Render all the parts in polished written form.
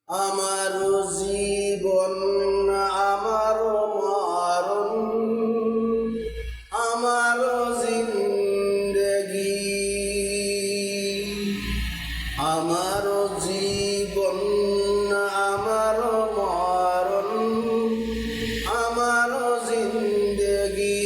আমার জীবন আমার মরণ আমার জিন্দেগি আমার জীবন আমার মরণ আমার জিন্দেগি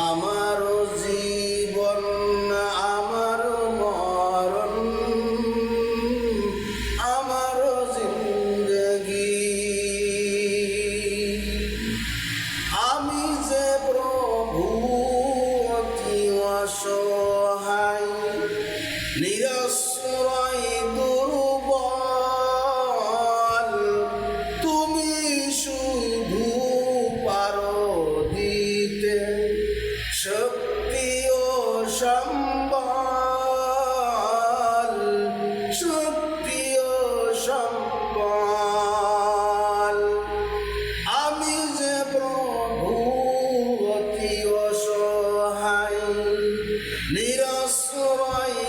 আমার জীবন আমার মরণ আমার জিন্দেগি আমি যে প্রভু অতি অসহায় নিরশ্রয় দুর্বল তুমি শুধু পারো দিতে শক্তি ও সম্বল শক্তি ও সম্বল আমি যে প্রভু অতি অসহায় নিরশ্রয়